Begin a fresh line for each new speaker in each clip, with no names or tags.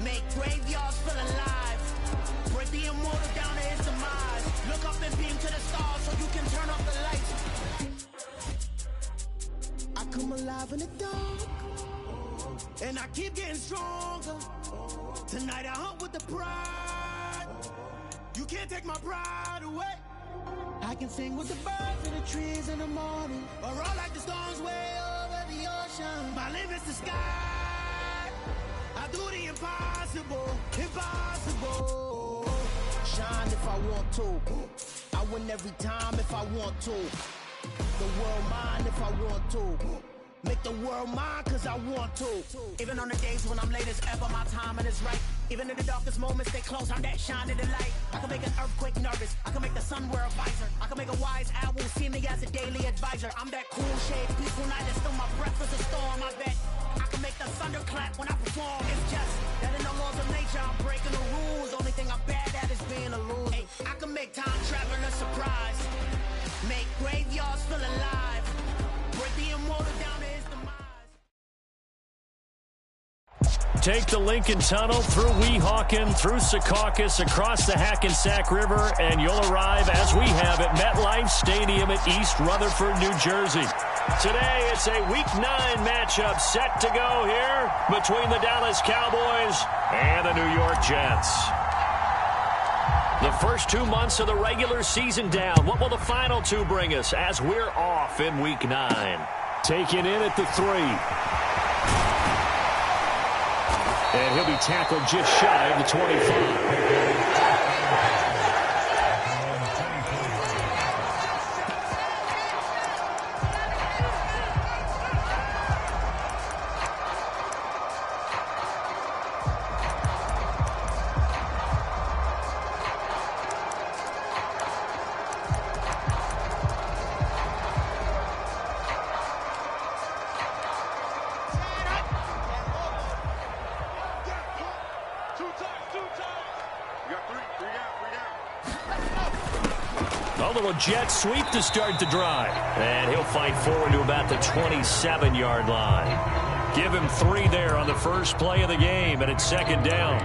Make graveyards feel alive. Break the immortal down to his demise. Look up and beam to the stars so you can turn off the lights. I come alive in the dark, and I keep getting stronger. Tonight I hunt with the pride. You can't take my pride away. I can sing with the birds and the trees in the morning, or roll like the storms way over the ocean. My limit's the sky. I do the impossible, impossible. Shine if I want to. I win every time if I want to. The world mine if I want to. Make the world mine cause I want to. Even on the days when I'm late as ever, my timing is right. Even in the darkest moments, stay close, I'm that shining the light. I can make an earthquake nervous, I can make the sun wear a visor. I can make a wise owl see me as a daily advisor. I'm that cool shade, peaceful night, and still my breath is a storm, I bet. I can make the thunder clap when I perform. It's just that in the laws of nature, I'm breaking the rules. Only thing I'm bad at is being a loser. Hey, I can make time traveling a surprise. Make graveyards feel alive. Break the immortal down to his demise.
Take the Lincoln Tunnel through Weehawken, through Secaucus, across the Hackensack River, and you'll arrive, as we have, at MetLife Stadium at East Rutherford, New Jersey. Today, it's a Week 9 matchup set to go here between the Dallas Cowboys and the New York Jets. The first 2 months of the regular season down. What will the final two bring us as we're off in Week 9?
Taken in at the 3. And he'll be tackled just shy of the 25. Jet sweep to start the drive.
And he'll fight forward to about the 27-yard line.
Give him 3 there on the first play of the game, and it's second down.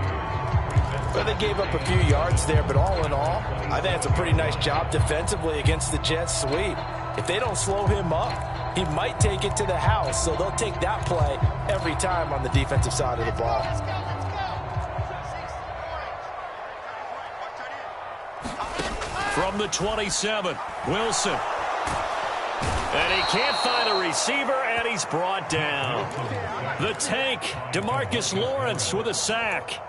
Well, they gave up a few yards there, but all in all, I think it's a pretty nice job defensively against the Jets sweep. If they don't slow him up, he might take it to the house, so they'll take that play every time on the defensive side of the ball.
From the 27, Wilson.
And he can't find a receiver, and he's brought down.
The tank, DeMarcus Lawrence with a sack.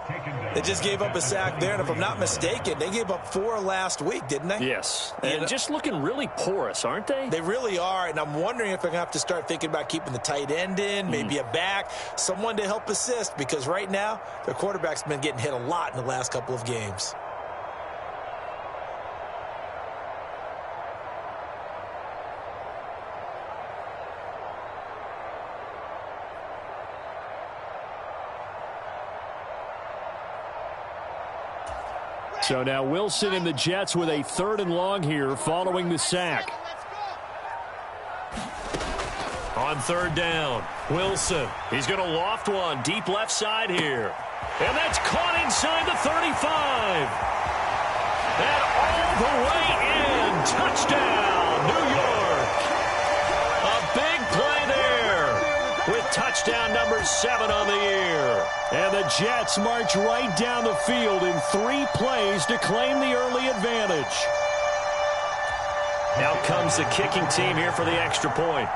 They just gave up a sack there, and if I'm not mistaken, they gave up 4 last week, didn't they?
Yes, and just looking really porous, aren't they?
They really are, and I'm wondering if they're going to have to start thinking about keeping the tight end in, maybe a back, someone to help assist, because right now, their quarterback's been getting hit a lot in the last couple of games.
So now Wilson and the Jets with a 3rd and long here following the sack.
On 3rd down, Wilson. He's going to loft one deep left side here. And that's caught inside the 35. And all the way in. Touchdown, New York. A big play there with touchdown number 7 on the year.
And the Jets march right down the field in 3 plays to claim the early advantage.
Now comes the kicking team here for the extra point.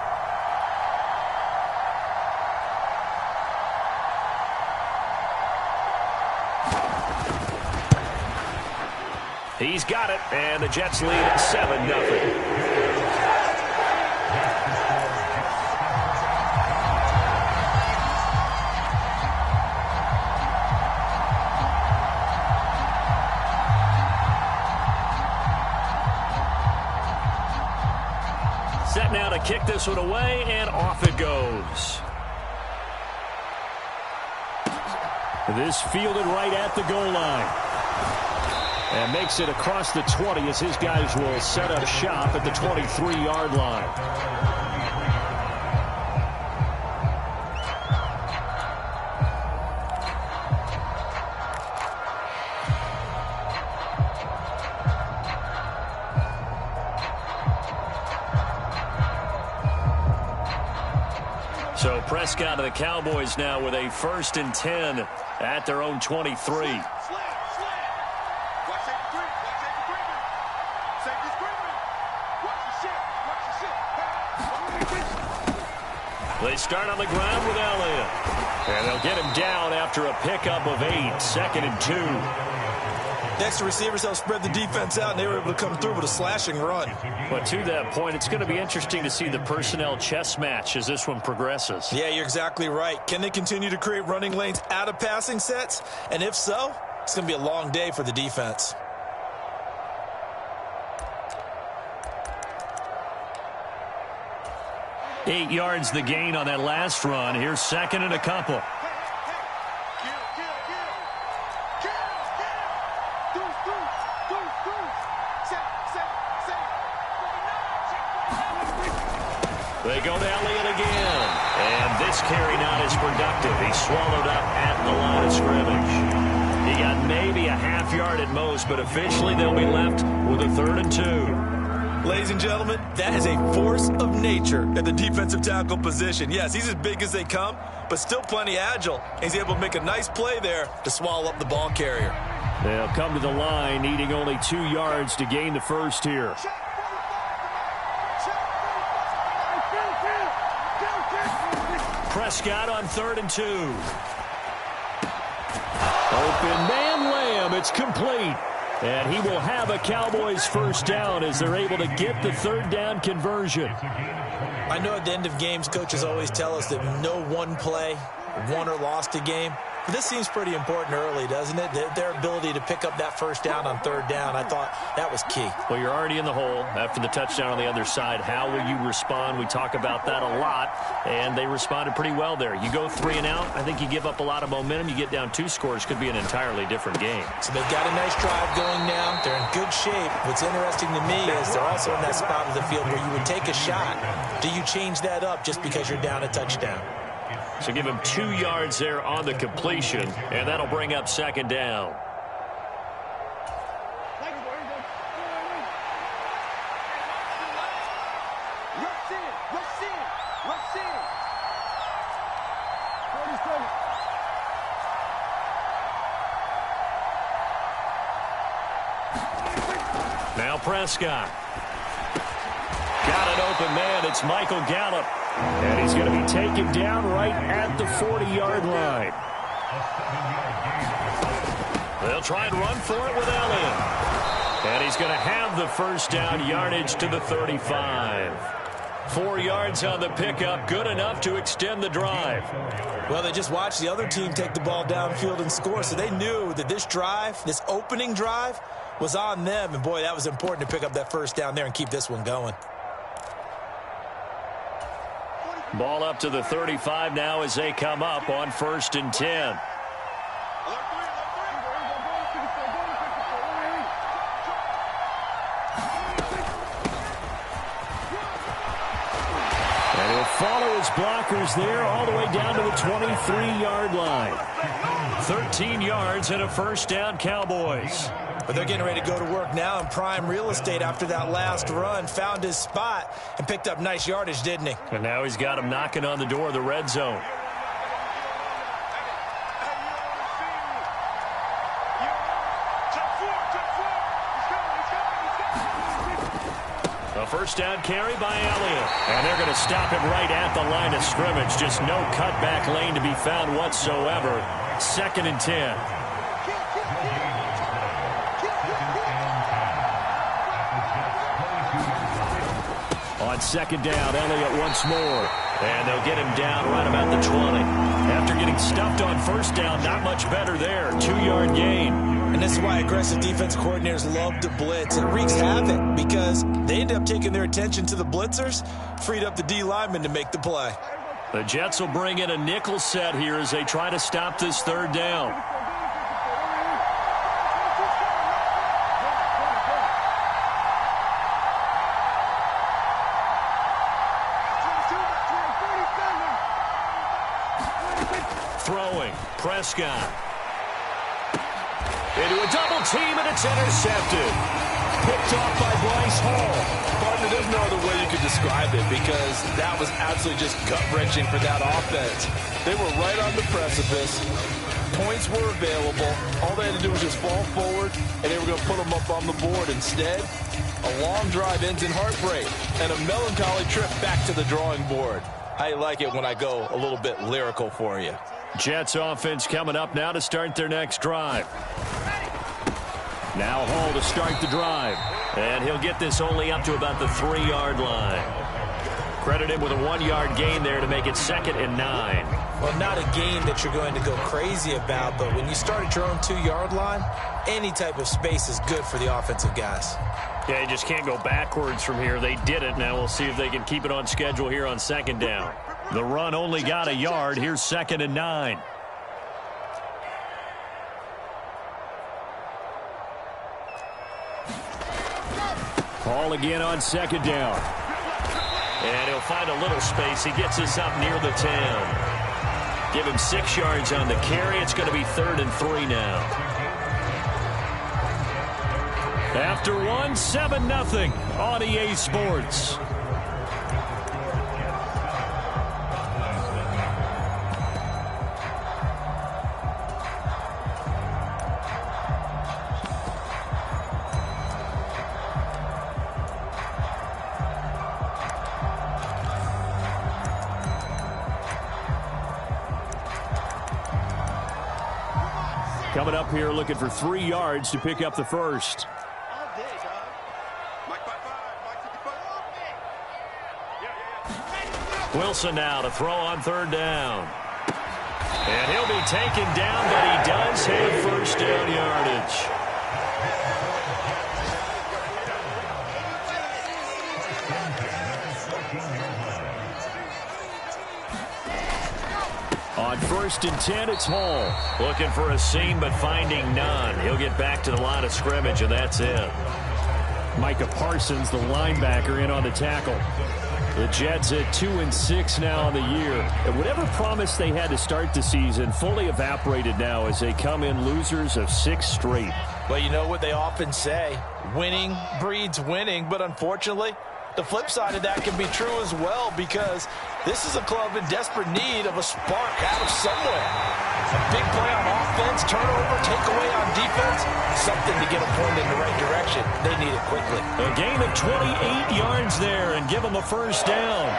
He's got it, and the Jets lead at 7-0. Set now to kick this one away, and off it goes.
This fielded right at the goal line. And makes it across the 20 as his guys will set up shop at the 23-yard line.
So Prescott of the Cowboys now with a 1st and 10 at their own 23. They start on the ground with Elliott. And they'll get him down after a pickup of 8, 2nd and 2.
Next to receivers, they'll spread the defense out, and they were able to come through with a slashing run.
But to that point, it's going to be interesting to see the personnel chess match as this one progresses.
Yeah, you're exactly right. Can they continue to create running lanes out of passing sets? And if so, it's going to be a long day for the defense.
Eight yards the gain on that last run. Here's 2nd and a couple. They go to Elliott again. And this carry not as productive. He's swallowed up at the line of scrimmage. He got maybe a half yard at most, but officially they'll be left with a 3rd and 2.
Ladies and gentlemen, that is a force of nature at the defensive tackle position. Yes, he's as big as they come, but still plenty agile. He's able to make a nice play there to swallow up the ball carrier.
They'll come to the line, needing only 2 yards to gain the first here. Prescott on 3rd and 2. Open man Lamb. It's complete. And he will have a Cowboys 1st down as they're able to get the 3rd down conversion.
I know at the end of games, coaches always tell us that no one play won or lost a game. But this seems pretty important early, doesn't it? Their ability to pick up that 1st down on 3rd down, I thought that was key.
Well, you're already in the hole after the touchdown on the other side. How will you respond? We talk about that a lot, and they responded pretty well there. You go 3 and out, I think you give up a lot of momentum. You get down 2 scores, could be an entirely different game.
So they've got a nice drive going now. They're in good shape. What's interesting to me is they're also in that spot of the field where you would take a shot. Do you change that up just because you're down a touchdown?
So give him 2 yards there on the completion, and that'll bring up 2nd down. Now Prescott. Got an open man. It's Michael Gallup. And he's going to be taken down right at the 40-yard line. They'll try and run for it with Elliott. And he's going to have the 1st down, yardage to the 35. 4 yards on the pickup, good enough to extend the drive.
Well, they just watched the other team take the ball downfield and score, so they knew that this drive, this opening drive, was on them. And, boy, that was important to pick up that 1st down there and keep this one going.
Ball up to the 35 now as they come up on 1st and 10. And he'll follow his blockers there all the way down to the 23-yard line. 13 yards and a 1st down, Cowboys.
But they're getting ready to go to work now in prime real estate after that last run. Found his spot and picked up nice yardage, didn't he?
And now he's got him knocking on the door of the red zone. A 1st down carry by Elliott. And they're going to stop him right at the line of scrimmage. Just no cutback lane to be found whatsoever. 2nd and 10. On 2nd down, Elliott once more. And they'll get him down right about the 20. After getting stuffed on 1st down, not much better there. 2-yard gain.
And this is why aggressive defense coordinators love to blitz. It wreaks havoc because they end up taking their attention to the blitzers, freed up the D lineman to make the play.
The Jets will bring in a nickel set here as they try to stop this 3rd down. Throwing, Prescott. Into a double team, and it's intercepted. Picked off by Bryce Hall.
Partner, there's no other way you could
describe it because that was absolutely just gut-wrenching for that offense. They were right on the precipice. Points were available. All they had to do was just fall forward, and they were going to put them up on the board. Instead, a long drive ends in heartbreak and a melancholy trip back to the drawing board. I like it when I go a little bit lyrical for you.
Jets offense coming up now to start their next drive. Now Hall to start the drive. And he'll get this only up to about the 3-yard line. Credit him with a 1-yard gain there to make it 2nd and 9.
Well, not a gain that you're going to go crazy about, but when you start at your own 2-yard line, any type of space is good for the offensive guys.
Yeah, you just can't go backwards from here. They did it. Now we'll see if they can keep it on schedule here on 2nd down. The run only got a yard. Here's 2nd and 9. Hall again on 2nd down. And he'll find a little space. He gets us up near the 10. Give him 6 yards on the carry. It's going to be 3rd and 3 now. After 1, 7-0 on EA Sports. Coming up here looking for 3 yards to pick up the first. Wilson now to throw on 3rd down. And he'll be taken down, but he does have first down yardage. On 1st and 10, it's Hall. Looking for a seam, but finding none. He'll get back to the line of scrimmage, and that's it. Micah Parsons, the linebacker, in on the tackle. The Jets at 2-6 now on the year. And whatever promise they had to start the season fully evaporated now as they come in losers of 6 straight.
Well, you know what they often say, winning breeds winning, but unfortunately, the flip side of that can be true as well because this is a club in desperate need of a spark out of somewhere. A big play on offense, turnover, takeaway on defense, something to get a point in the right direction. They need it quickly.
A gain of 28 yards there and give them a first down.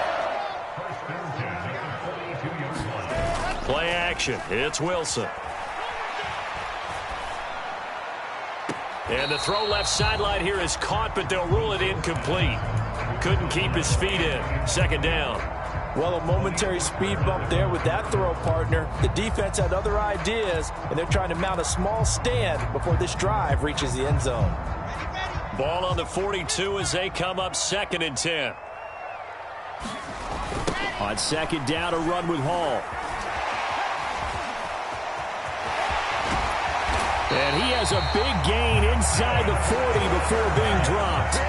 Play action. It's Wilson. And the throw left sideline here is caught, but they'll rule it incomplete. Couldn't keep his feet in. 2nd down.
Well, a momentary speed bump there with that throw, partner. The defense had other ideas, and they're trying to mount a small stand before this drive reaches the end zone.
Ball on the 42 as they come up 2nd and 10. On 2nd down, a run with Hall. And he has a big gain inside the 40 before being dropped.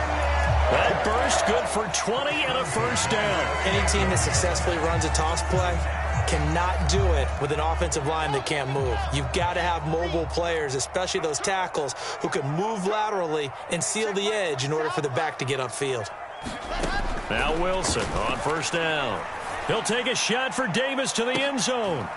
That burst good for 20 and a first down.
Any team that successfully runs a toss play cannot do it with an offensive line that can't move. You've got to have mobile players, especially those tackles, who can move laterally and seal the edge in order for the back to get upfield.
Now Wilson on 1st down. He'll take a shot for Davis to the end zone.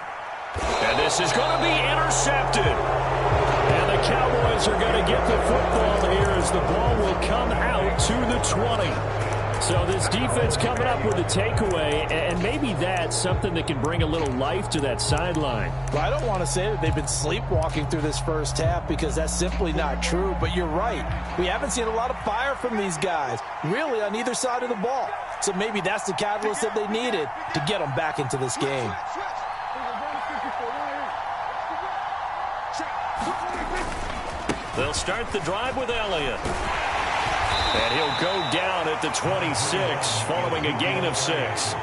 And this is going to be intercepted. And the Cowboys are going to get the football here as the ball will come out to the 20. So this defense coming up with a takeaway, and maybe that's something that can bring a little life to that sideline.
Well, I don't want to say that they've been sleepwalking through this first half because that's simply not true, but you're right. We haven't seen a lot of fire from these guys, really on either side of the ball. So maybe that's the catalyst that they needed to get them back into this game.
They'll start the drive with Elliott. And he'll go down at the 26 following a gain of 6.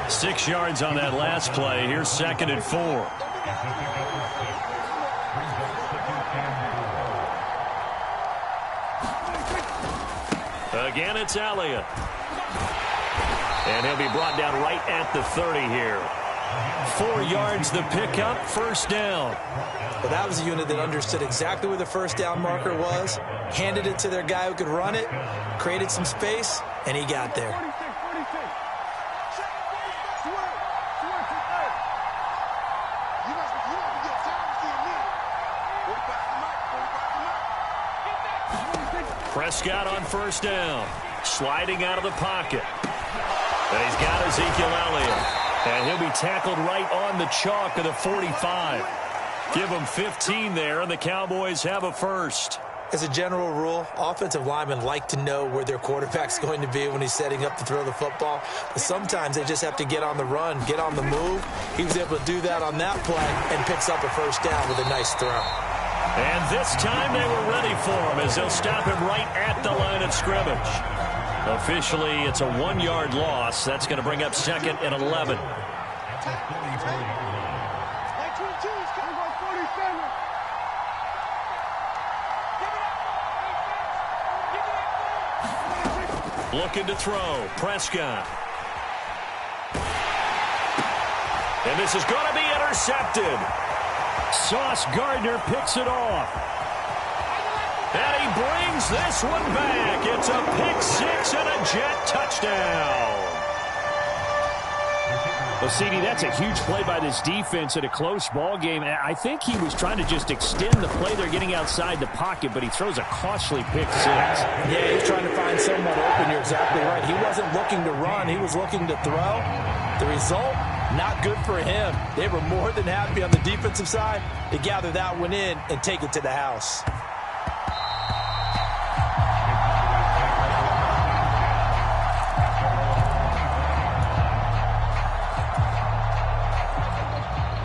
6 yards on that last play. Here's 2nd and 4. Again, it's Elliott. And he'll be brought down right at the 30 here. 4 yards the pickup, first down.
Well, that was a unit that understood exactly where the first down marker was, handed it to their guy who could run it, created some space, and he got there.
Prescott on first down. Sliding out of the pocket. And he's got Ezekiel Elliott. And he'll be tackled right on the chalk of the 45. Give him 15 there, and the Cowboys have a first.
As a general rule, offensive linemen like to know where their quarterback's going to be when he's setting up to throw the football. But sometimes they just have to get on the run, get on the move. He was able to do that on that play and picks up a first down with a nice throw.
And this time they were ready for him as they'll stop him right at the line of scrimmage. Officially, it's a 1-yard loss. That's going to bring up second and 11. Looking to throw. Prescott. And this is going to be intercepted. Sauce Gardner picks it off. And he brings this one back. It's a pick six and a Jet touchdown.
Well, CD, that's a huge play by this defense in a close ball game. I think he was trying to just extend the play. They're getting outside the pocket, but he throws a costly pick six.
Yeah, he's trying to find someone open. You're exactly right. He wasn't looking to run. He was looking to throw. The result, not good for him. They were more than happy on the defensive side to gather that one in and take it to the house.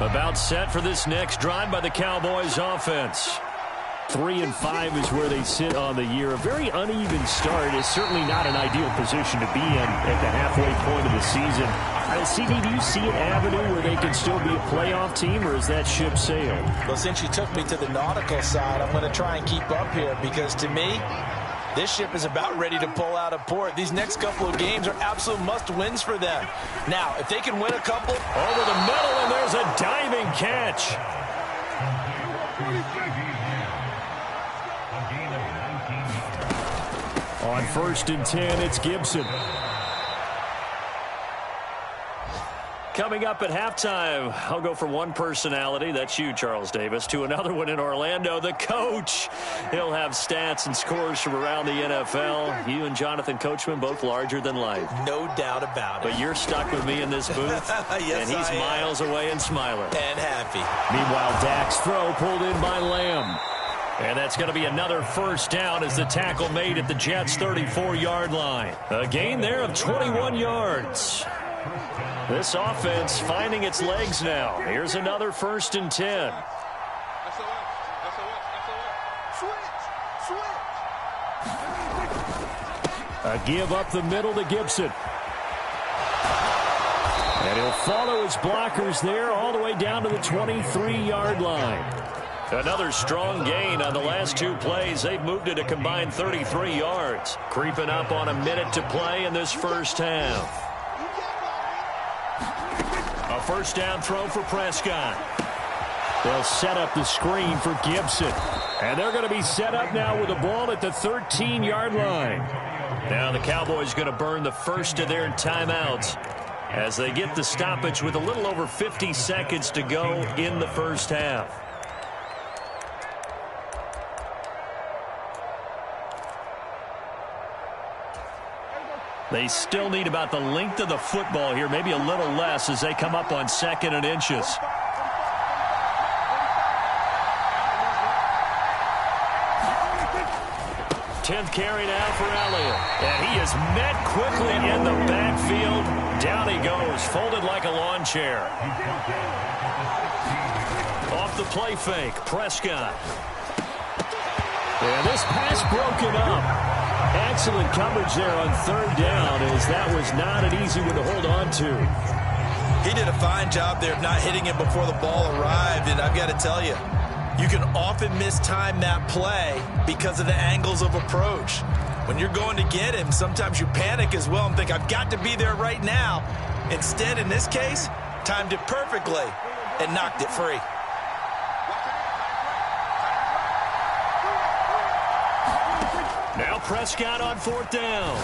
About set for this next drive by the Cowboys offense.
3-5 is where they sit on the year. A very uneven start is certainly not an ideal position to be in at the halfway point of the season. CD, do you see an avenue where they can still be a playoff team, or is that ship sailed?
Well, since you took me to the nautical side, I'm going to try and keep up here because to me, this ship is about ready to pull out of port. These next couple of games are absolute must-wins for them. Now, if they can win a couple,
over the middle, and there's a diving catch.
On 1st and 10, it's Gibson.
Coming up at halftime, I'll go from one personality, that's you, Charles Davis, to another one in Orlando, the coach. He'll have stats and scores from around the NFL. You and Jonathan Coachman, both larger than life.
No doubt about it.
But you're stuck with me in this booth,
yes,
and he's miles away and smiling.
And happy.
Meanwhile, Dak's throw pulled in by Lamb. And that's going to be another first down as the tackle made at the Jets' 34-yard line. A gain there of 21 yards. This offense finding its legs now. Here's another 1st and 10.
A give up the middle to Gibson. And he'll follow his blockers there all the way down to the 23-yard line.
Another strong gain on the last two plays. They've moved it a combined 33 yards. Creeping up on a minute to play in this first half. A first down throw for Prescott.
They'll set up the screen for Gibson. And they're going to be set up now with the ball at the 13-yard line.
Now the Cowboys going to burn the first of their timeouts as they get the stoppage with a little over 50 seconds to go in the first half. They still need about the length of the football here, maybe a little less as they come up on 2nd and inches. Tenth carry now for Elliott. And he is met quickly in the backfield. Down he goes, folded like a lawn chair. Off the play fake, Prescott.
And this pass broken up. Excellent coverage there on 3rd down, as that was not an easy one to hold on to.
He did a fine job there of not hitting it before the ball arrived, and I've got to tell you, you can often mistime that play because of the angles of approach. When you're going to get him, sometimes you panic as well and think, I've got to be there right now. Instead, in this case, timed it perfectly and knocked it free.
Now Prescott on 4th down.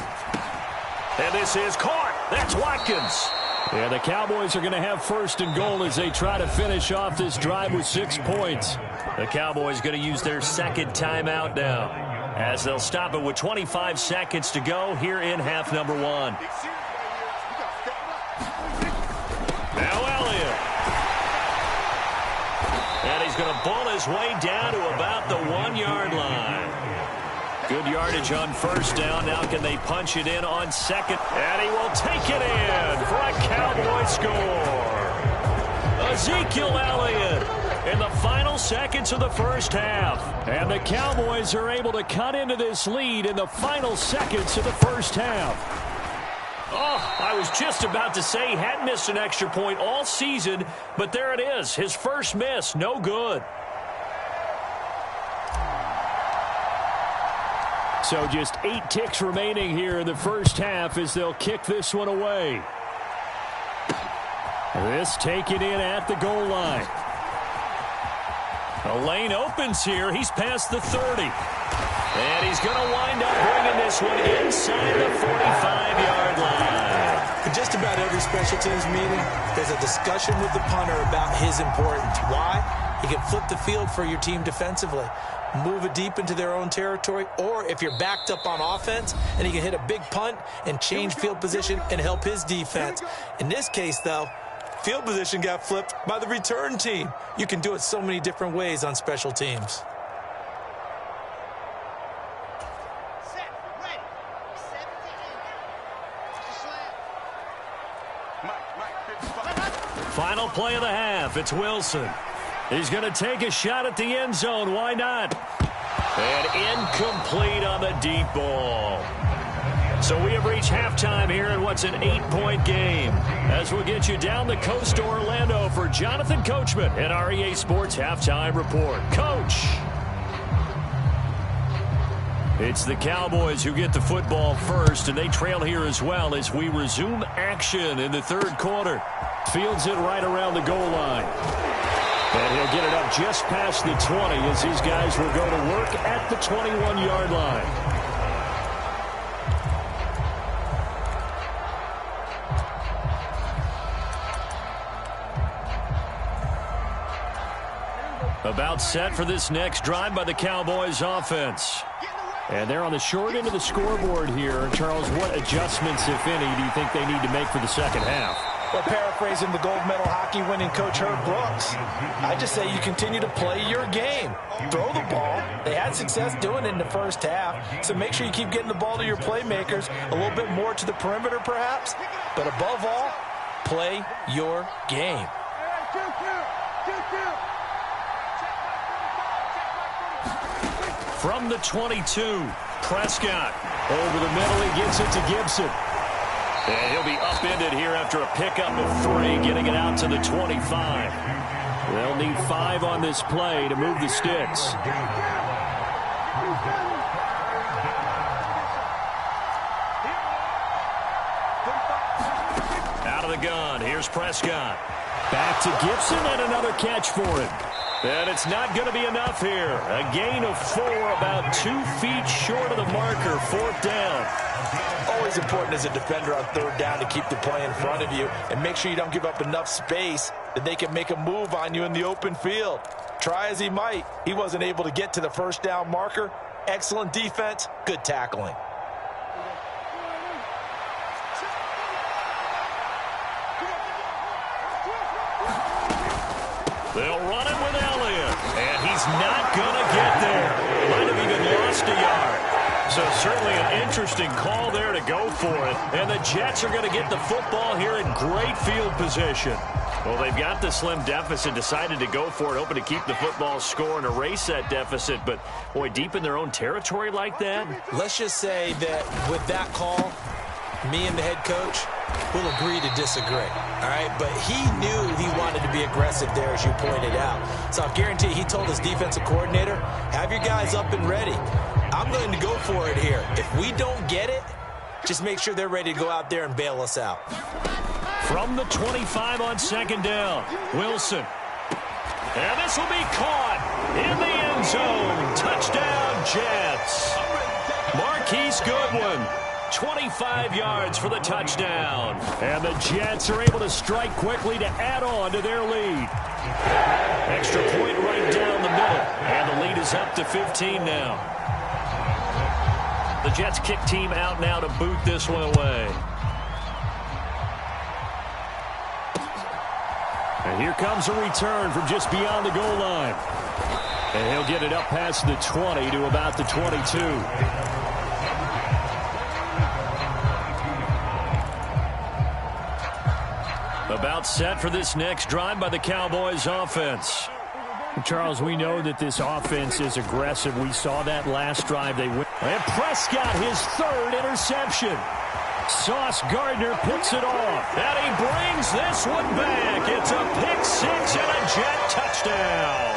And this is caught. That's Watkins. Yeah, the Cowboys are going to have first and goal as they try to finish off this drive with 6 points. The Cowboys going to use their second timeout now, as they'll stop it with 25 seconds to go here in half number 1. Now Elliott. And he's going to bull his way down to about the 1-yard line. Good yardage on first down. Now can they punch it in on second? And he will take it in for a Cowboy score. Ezekiel Elliott in the final seconds of the first half. And the Cowboys are able to cut into this lead in the final seconds of the first half. Oh, I was just about to say he hadn't missed an extra point all season, but there it is. His first miss, no good. So just 8 ticks remaining here in the first half as they'll kick this one away. This taken in at the goal line. A lane opens here. He's past the 30. And he's going to wind up bringing this one inside the 45-yard line.
In just about every special teams meeting, there's a discussion with the punter about his importance. Why? He can flip the field for your team defensively, move it deep into their own territory, or if you're backed up on offense, and he can hit a big punt and change field position and help his defense. In this case, though, field position got flipped by the return team. You can do it so many different ways on special teams.
Final play of the half. It's Wilson. He's going to take a shot at the end zone. Why not? And incomplete on the deep ball. So we have reached halftime here in what's an 8-point game. As we'll get you down the coast to Orlando for Jonathan Coachman at our EA Sports Halftime Report. Coach. It's the Cowboys who get the football first, and they trail here as well as we resume action in the third quarter. Fields it right around the goal line. And he'll get it up just past the 20 as these guys will go to work at the 21-yard line. About set for this next drive by the Cowboys offense. And they're on the short end of the scoreboard here. Charles, what adjustments, if any, do you think they need to make for the second half?
Well, paraphrasing the gold medal hockey winning coach Herb Brooks, I just say you continue to play your game. Throw the ball. They had success doing it in the first half, so make sure you keep getting the ball to your playmakers, a little bit more to the perimeter perhaps, but above all, play your game.
From the 22, Prescott. Over the middle, he gets it to Gibson. And he'll be upended here after a pickup of 3, getting it out to the 25. They'll need 5 on this play to move the sticks. Out of the gun, here's Prescott. Back to Gibson and another catch for him. And it's not going to be enough here. A gain of 4, about 2 feet short of the marker, 4th down.
Always important as a defender on 3rd down to keep the play in front of you and make sure you don't give up enough space that they can make a move on you in the open field. Try as he might, he wasn't able to get to the 1st down marker. Excellent defense, good tackling.
They'll run it with Elliott, and he's not going to get there. Might have even lost a yard. So certainly an interesting call there to go for it. And the Jets are going to get the football here in great field position. Well, they've got the slim deficit, decided to go for it, hoping to keep the football score and erase that deficit. But, boy, deep in their own territory like that?
Let's just say that with that call, me and the head coach will agree to disagree, all right? But he knew he wanted to be aggressive there, as you pointed out. So I guarantee he told his defensive coordinator, have your guys up and ready. I'm going to go for it here. If we don't get it, just make sure they're ready to go out there and bail us out.
From the 25 on 2nd down, Wilson. And this will be caught in the end zone. Touchdown, Jets. Marquise Goodwin 25 yards for the touchdown. And the Jets are able to strike quickly to add on to their lead. Extra point right down the middle. And the lead is up to 15 now. The Jets kick team out now to boot this one away. And here comes a return from just beyond the goal line. And he'll get it up past the 20 to about the 22. About set for this next drive by the Cowboys offense.
Charles, we know that this offense is aggressive. We saw that last drive they went.
And Prescott, his third interception. Sauce Gardner picks it off. And he brings this one back. It's a pick six and a Jet touchdown.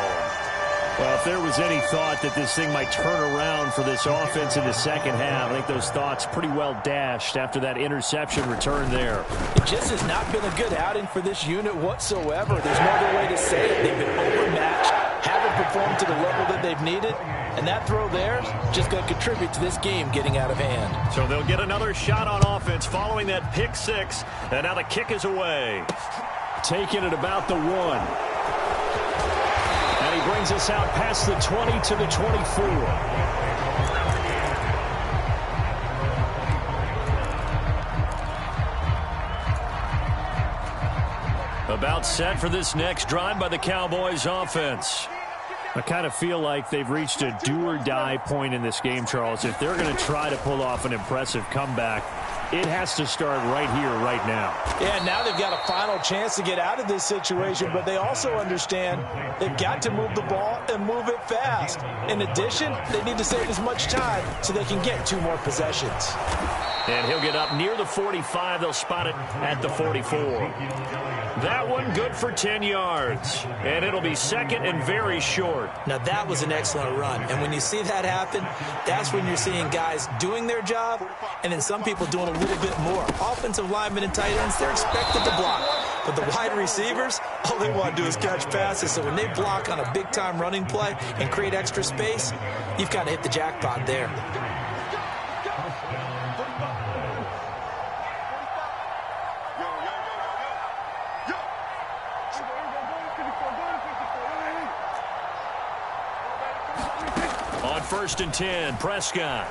Well, if there was any thought that this thing might turn around for this offense in the second half, I think those thoughts pretty well dashed after that interception return there.
It just has not been a good outing for this unit whatsoever. There's no other way to say it. They've been overmatched, haven't performed to the level that they've needed, and that throw there just going to contribute to this game getting out of hand.
So they'll get another shot on offense following that pick six, and now the kick is away.
Taking it about the 1. And he brings us out past the 20 to the 24.
About set for this next drive by the Cowboys offense.
I kind of feel like they've reached a do-or-die point in this game, Charles. If they're going to try to pull off an impressive comeback, it has to start right here, right now.
Yeah, now they've got a final chance to get out of this situation, but they also understand they've got to move the ball and move it fast. In addition, they need to save as much time so they can get 2 more possessions.
And he'll get up near the 45. They'll spot it at the 44. That one good for 10 yards. And it'll be second and very short.
Now, that was an excellent run. And when you see that happen, that's when you're seeing guys doing their job and then some people doing a little bit more. Offensive linemen and tight ends, they're expected to block. But the wide receivers, all they want to do is catch passes. So when they block on a big-time running play and create extra space, you've got to hit the jackpot there.
On 1st and 10, Prescott.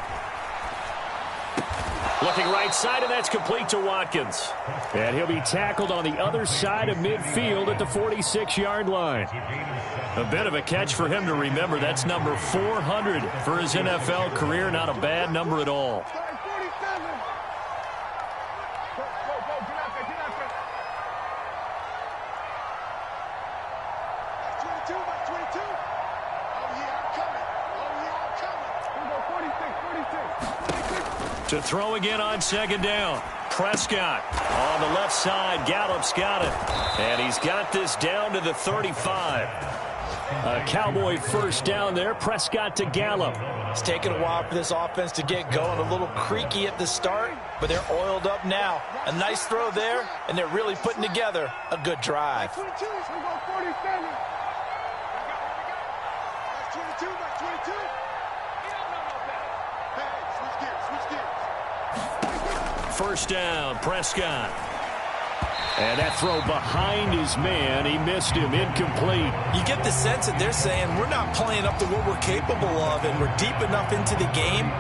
Looking right side, and that's complete to Watkins.
And he'll be tackled on the other side of midfield at the 46-yard line.
A bit of a catch for him to remember. That's number 400 for his NFL career. Not a bad number at all. To throw again on 2nd down. Prescott on the left side. Gallup's got it. And he's got this down to the 35.
A Cowboy first down there. Prescott to Gallup.
It's taken a while for this offense to get going. A little creaky at the start, but they're oiled up now. A nice throw there, and they're really putting together a good drive.
First down, Prescott.
And that throw behind his man, he missed him, incomplete.
You get the sense that they're saying we're not playing up to what we're capable of, and we're deep enough into the game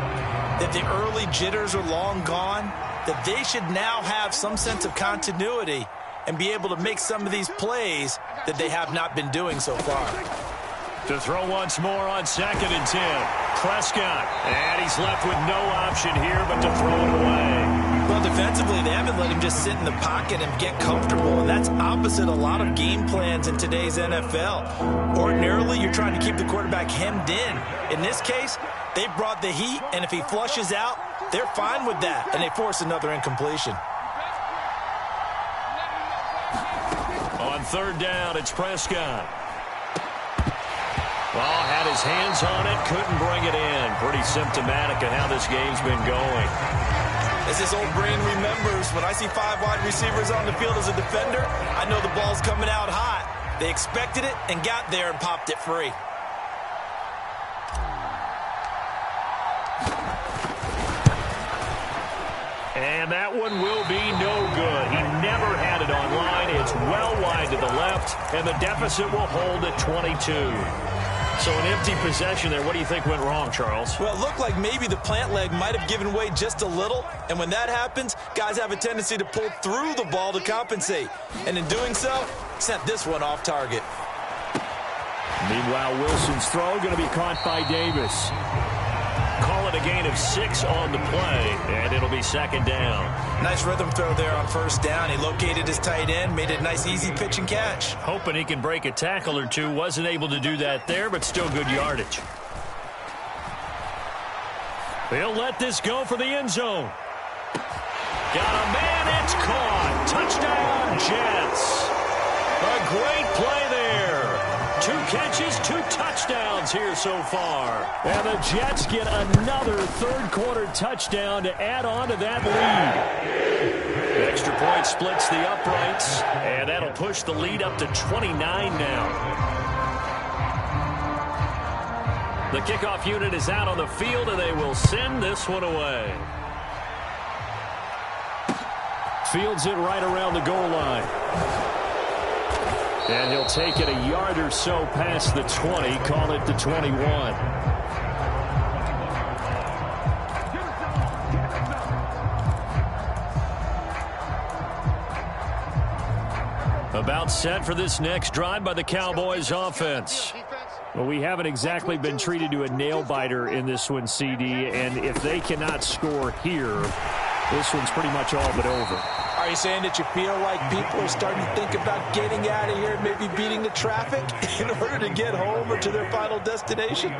that the early jitters are long gone, that they should now have some sense of continuity and be able to make some of these plays that they have not been doing so far.
To throw once more on 2nd and 10. Prescott. And he's left with no option here but to throw it away.
Well, defensively, they haven't let him just sit in the pocket and get comfortable, and that's opposite a lot of game plans in today's NFL. Ordinarily, you're trying to keep the quarterback hemmed in. In this case, they brought the heat, and if he flushes out, they're fine with that, and they force another incompletion.
On 3rd down, it's Prescott. Well, had his hands on it, couldn't bring it in. Pretty symptomatic of how this game's been going.
As this old brain remembers, when I see 5 wide receivers on the field as a defender, I know the ball's coming out hot. They expected it and got there and popped it free.
And that one will be no good. He never had it on line. It's well wide to the left, and the deficit will hold at 22. So an empty possession there. What do you think went wrong, Charles?
Well, it looked like maybe the plant leg might have given way just a little, and when that happens, guys have a tendency to pull through the ball to compensate. And in doing so, sent this one off target.
Meanwhile, Wilson's throw going to be caught by Davis.
Call it a gain of 6 on the play, and it'll be second down.
Nice rhythm throw there on first down. He located his tight end, made it a nice, easy pitch and catch.
Hoping he can break a tackle or two. Wasn't able to do that there, but still good yardage. They'll let this go for the end zone. Got a man, it's caught. Touchdown, Jets. A great play there. 2 catches, 2 touchdowns here so far.
And the Jets get another third-quarter touchdown to add on to that lead.
The extra point splits the uprights, and that'll push the lead up to 29 now. The kickoff unit is out on the field, and they will send this one away.
Fields it right around the goal line. And he'll take it a yard or so past the 20, call it the 21.
About set for this next drive by the Cowboys offense.
Well, we haven't exactly been treated to a nail-biter in this one, CD, and if they cannot score here, this one's pretty much all but over.
Are you saying that you feel like people are starting to think about getting out of here, maybe beating the traffic in order to get home or to their final destination?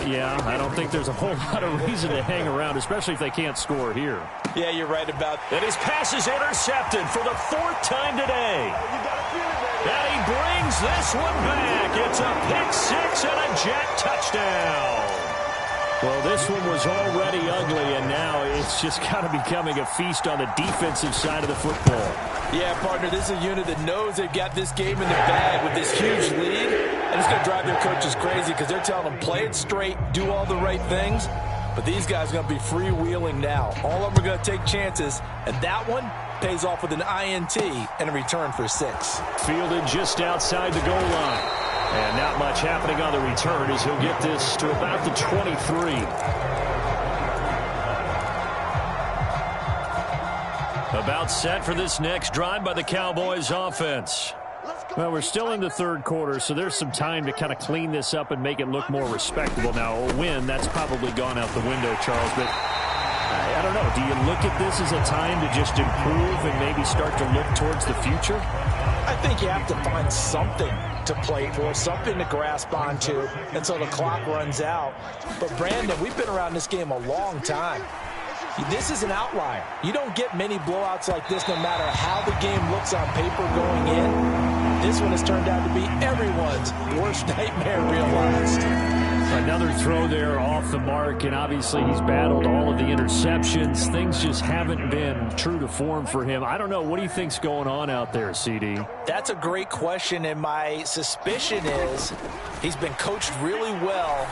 Yeah, I don't think there's a whole lot of reason to hang around, especially if they can't score here.
Yeah, you're right about that.
And his pass is intercepted for the 4th time today. And he brings this one back. It's a pick 6 and a Jet touchdown.
Well, this one was already ugly, and now it's just kind of becoming a feast on the defensive side of the football.
Yeah, partner, this is a unit that knows they've got this game in the bag with this huge lead, and it's going to drive their coaches crazy because they're telling them, play it straight, do all the right things. But these guys are going to be freewheeling now. All of them are going to take chances, and that one pays off with an INT and a return for 6.
Fielded just outside the goal line. And not much happening on the return as he'll get this to about the 23.
About set for this next drive by the Cowboys offense.
Well, we're still in the third quarter, so there's some time to kind of clean this up and make it look more respectable. Now, a win, that's probably gone out the window, Charles, but I don't know. Do you look at this as a time to just improve and maybe start to look towards the future?
I think you have to find something to play for, something to grasp onto until the clock runs out. But, Brandon, we've been around this game a long time. This is an outlier. You don't get many blowouts like this no matter how the game looks on paper going in. This one has turned out to be everyone's worst nightmare realized.
Another throw there off the mark, and obviously he's battled all of the interceptions. Things just haven't been true to form for him. I don't know. What do you think's going on out there, CD?
That's a great question, and my suspicion is he's been coached really well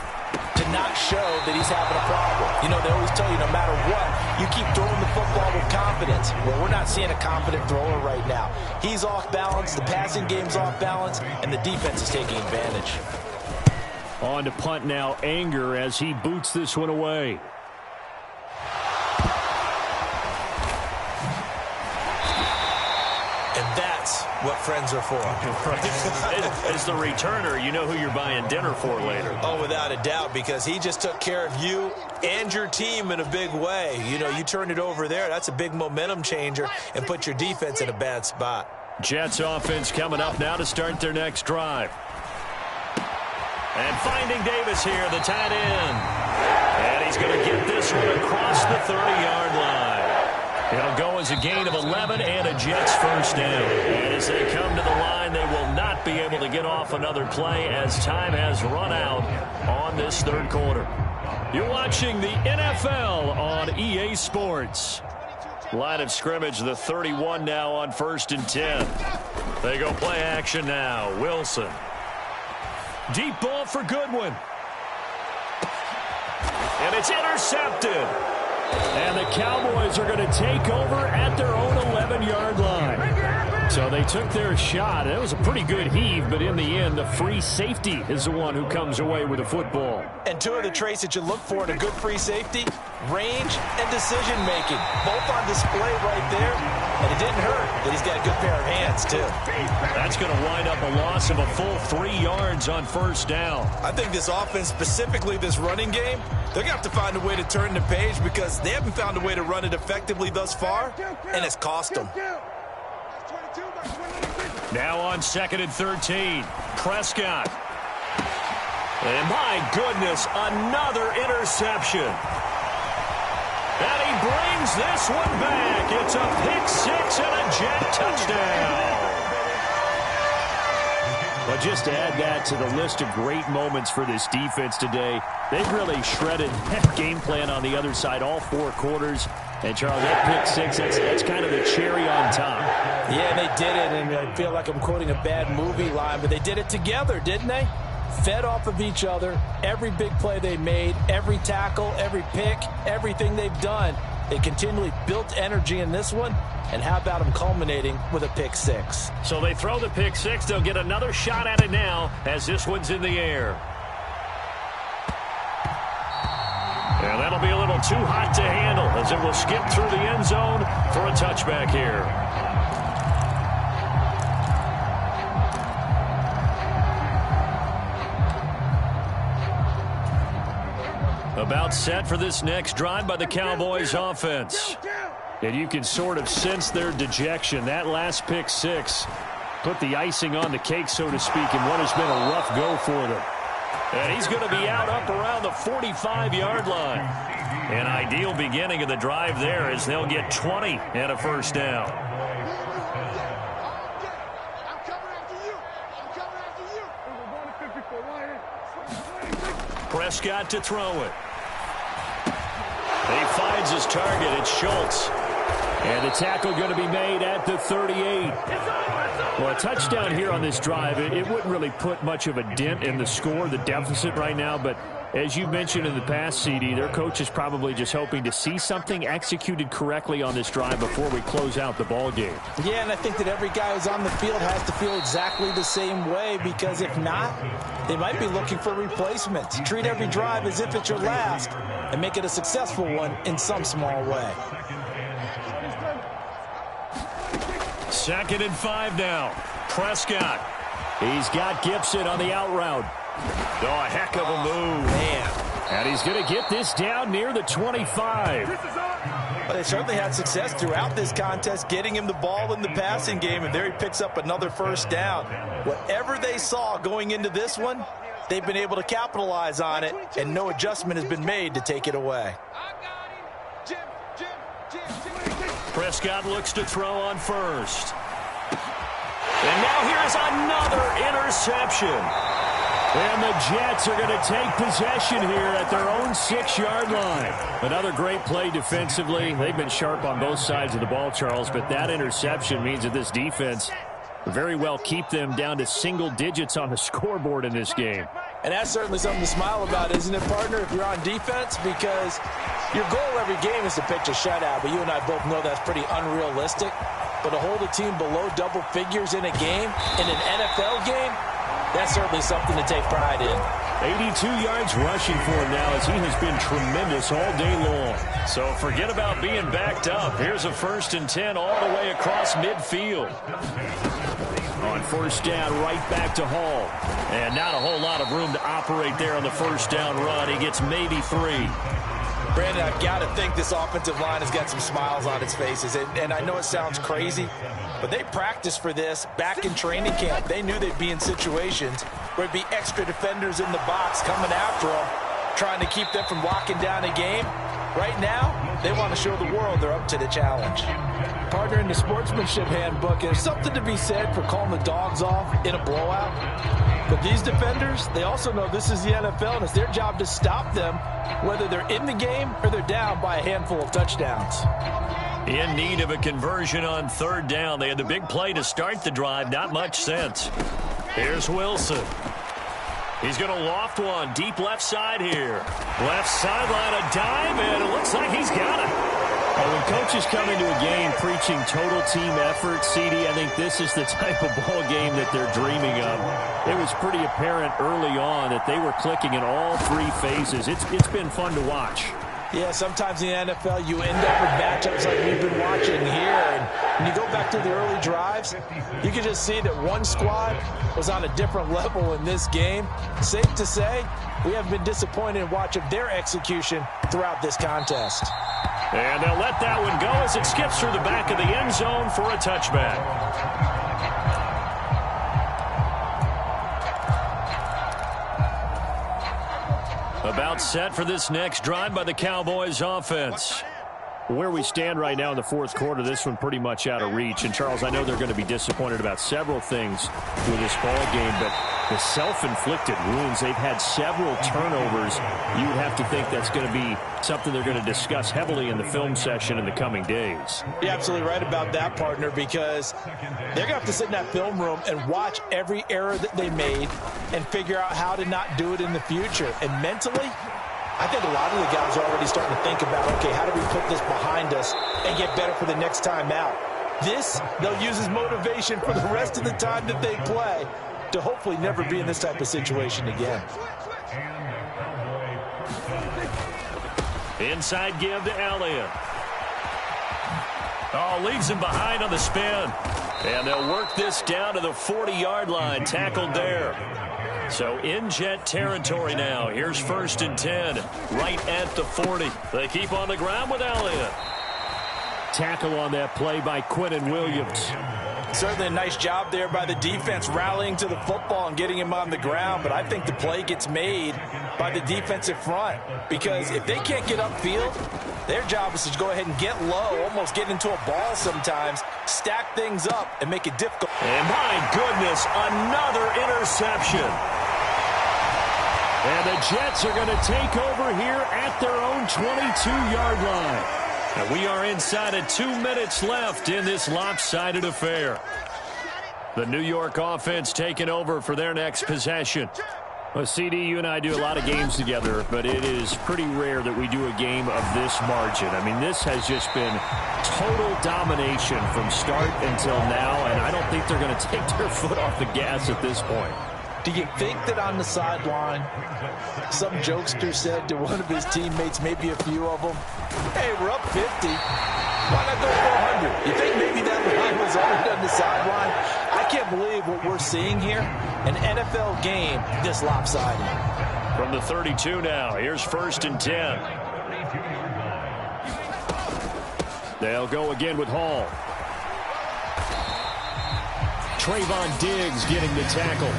to not show that he's having a problem. You know, they always tell you no matter what, you keep throwing the football with confidence. Well, we're not seeing a confident thrower right now. He's off balance, the passing game's off balance, and the defense is taking advantage.
On to punt now, Anger, as he boots this one away.
And that's what friends are for.
As the returner, you know who you're buying dinner for later.
Oh, without a doubt, because he just took care of you and your team in a big way. You know, you turned it over there. That's a big momentum changer and put your defense in a bad spot.
Jets offense coming up now to start their next drive. And finding Davis here, the tight end. And he's going to get this one across the 30-yard line. It'll go as a gain of 11 and a Jets first down. And as they come to the line, they will not be able to get off another play as time has run out on this third quarter. You're watching the NFL on EA Sports. Line of scrimmage, the 31 now on 1st and 10. They go play action now. Wilson. Deep ball for Goodwin. And it's intercepted. And the Cowboys are going to take over at their own 11-yard line. So they took their shot. It was a pretty good heave, but in the end, the free safety is the one who comes away with the football.
And two of the traits that you look for in a good free safety, range and decision-making. Both on display right there. And it didn't hurt that he's got a good pair of hands, too.
That's going to wind up a loss of a full 3 yards on first down.
I think this offense, specifically this running game, they're going to have to find a way to turn the page because they haven't found a way to run it effectively thus far, and it's cost them.
Now on 2nd and 13, Prescott. And my goodness, another interception. And he brings this one back. It's a pick six and a Jet touchdown. But just to add that to the list of great moments for this defense today, they've really shredded that game plan on the other side all 4 quarters. And, Charles, that pick six, that's kind of the cherry on top.
Yeah, they did it, and I feel like I'm quoting a bad movie line, but they did it together, didn't they? Fed off of each other, every big play they made, every tackle, every pick, everything they've done. They continually built energy in this one, and how about them culminating with a pick six?
So they throw the pick six. They'll get another shot at it now as this one's in the air. And that'll be a little too hot to handle as it will skip through the end zone for a touchback here. About set for this next drive by the Cowboys offense. And you can sort of sense their dejection. That last pick six put the icing on the cake, so to speak, in what has been a rough go for them. And he's going to be out up around the 45-yard line. An ideal beginning of the drive there as they'll get 20 and a first down. Prescott to throw it. He finds his target. It's Schultz. And the tackle going to be made at the 38. Well, a touchdown here on this drive, it wouldn't really put much of a dent in the score, the deficit right now. But as you mentioned in the past, CD, their coach is probably just hoping to see something executed correctly on this drive before we close out the ball game.
Yeah, and I think that every guy who's on the field has to feel exactly the same way, because if not, they might be looking for replacements. Treat every drive as if it's your last and make it a successful one in some small way.
2nd and 5 now. Prescott. He's got Gibson on the out route. Oh, a heck of a move.
Man.
And he's going to get this down near the 25.
Well, they certainly had success throughout this contest getting him the ball in the passing game, and there he picks up another first down. Whatever they saw going into this one, they've been able to capitalize on it, and no adjustment has been made to take it away.
Prescott looks to throw on first. And now here's another interception. And the Jets are going to take possession here at their own 6-yard line. Another great play defensively. They've been sharp on both sides of the ball, Charles, but that interception means that this defense very well keep them down to single digits on the scoreboard in this game.
And that's certainly something to smile about, isn't it, partner, if you're on defense? Because your goal every game is to pitch a shutout, but you and I both know that's pretty unrealistic. But to hold a team below double figures in a game, in an NFL game, that's certainly something to take pride in.
82 yards rushing for him now as he has been tremendous all day long. So forget about being backed up. Here's a 1st and 10 all the way across midfield. On first down, right back to Hall. And not a whole lot of room to operate there on the first down run. He gets maybe 3.
Brandon, I've got to think this offensive line has got some smiles on its faces. And I know it sounds crazy, but they practiced for this back in training camp. They knew they'd be in situations where it'd be extra defenders in the box coming after them, trying to keep them from locking down a game. Right now, they want to show the world they're up to the challenge. Partner, in the sportsmanship handbook, there's something to be said for calling the dogs off in a blowout. But these defenders, they also know this is the NFL, and it's their job to stop them, whether they're in the game or they're down by a handful of touchdowns.
In need of a conversion on 3rd down. They had the big play to start the drive. Not much sense. Here's Wilson. He's going to loft one deep left side here. Left sideline, a dime, and it looks like he's got it.
Well, when coaches come into a game preaching total team effort, CD, I think this is the type of ball game that they're dreaming of. It was pretty apparent early on that they were clicking in all three phases. It's been fun to watch.
Yeah, sometimes in the NFL you end up with matchups like we've been watching here. And when you go back to the early drives, you can just see that one squad was on a different level in this game. Safe to say, we haven't been disappointed in watching their execution throughout this contest.
And they'll let that one go as it skips through the back of the end zone for a touchback. About set for this next drive by the Cowboys offense.
Where we stand right now in the fourth quarter, this one pretty much out of reach. And, Charles, I know they're going to be disappointed about several things with this ball game, but the self-inflicted wounds, they've had several turnovers. You would have to think that's going to be something they're going to discuss heavily in the film session in the coming days.
You're absolutely right about that, partner, because they're going to have to sit in that film room and watch every error that they made and figure out how to not do it in the future. And mentally, I think a lot of the guys are already starting to think about, okay, how do we put this behind us and get better for the next time out? This, they'll use as motivation for the rest of the time that they play to hopefully never be in this type of situation again.
Inside give to Elliott. Oh, leaves him behind on the spin. And they'll work this down to the 40-yard line, tackled there. So in Jet territory now. Here's 1st and 10, right at the 40. They keep on the ground with Elliott.
Tackle on that play by Quinnen Williams.
Certainly a nice job there by the defense rallying to the football and getting him on the ground, but I think the play gets made by the defensive front because if they can't get upfield, their job is to go ahead and get low, almost get into a ball sometimes, stack things up, and make it difficult.
And my goodness, another interception.
And the Jets are going to take over here at their own 22-yard line.
And we are inside of 2 minutes left in this lopsided affair. The New York offense taking over for their next possession.
Well, CD, you and I do a lot of games together, but it is pretty rare that we do a game of this margin. I mean, this has just been total domination from start until now, and I don't think they're going to take their foot off the gas at this point.
Do you think that on the sideline, some jokester said to one of his teammates, maybe a few of them, hey, we're up 50. Why not go for 100? You think maybe that line was uttered on the sideline? I can't believe what we're seeing here. An NFL game this lopsided.
From the 32 now, here's 1st and 10.
They'll go again with Hall. Trayvon Diggs getting the tackle.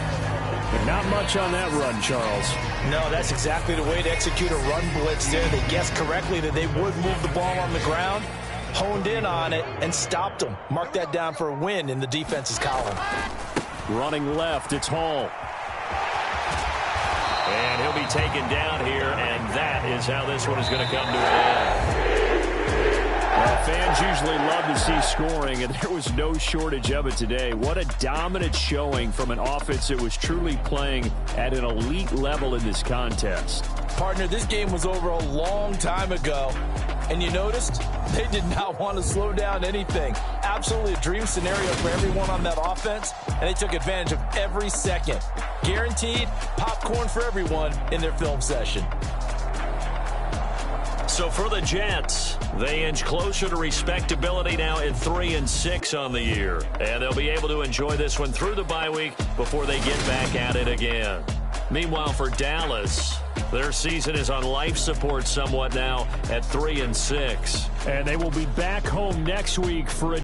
But not much on that run, Charles.
No, that's exactly the way to execute a run blitz there. They guessed correctly that they would move the ball on the ground, honed in on it, and stopped them. Mark that down for a win in the defense's column.
Running left, it's Hall.
And he'll be taken down here, and that is how this one is going to come to an end.
Well, fans usually love to see scoring, and there was no shortage of it today. What a dominant showing from an offense that was truly playing at an elite level in this contest.
Partner, this game was over a long time ago, and you noticed they did not want to slow down anything. Absolutely a dream scenario for everyone on that offense, and they took advantage of every second. Guaranteed popcorn for everyone in their film session.
So for the Jets, they inch closer to respectability now at 3-6 on the year. And they'll be able to enjoy this one through the bye week before they get back at it again. Meanwhile, for Dallas, their season is on life support somewhat now at 3-6.
And they will be back home next week for a